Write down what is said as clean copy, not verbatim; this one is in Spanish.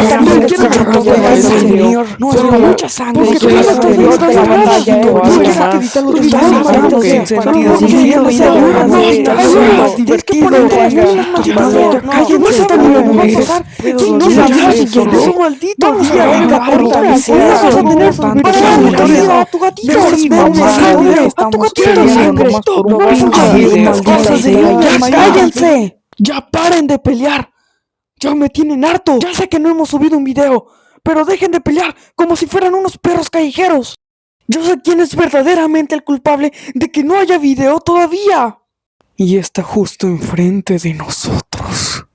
también quiero ver todo eso, señor. No, es mucha sangre. Porque tú ya estás viendo la pantalla, Tú quieres editar los videos en sentido. Más divertido. Cállense, esta niña no va a pasar. No sabemos. Es un maldito día. Venga, vamos a tener a tu gatito. A tu gatito. ¡Cállense! ¡Ya paren de pelear! ¡Ya me tienen harto! Ya sé que no hemos subido un video, pero dejen de pelear como si fueran unos perros callejeros. Yo sé quién es verdaderamente el culpable de que no haya video todavía. Y está justo enfrente de nosotros.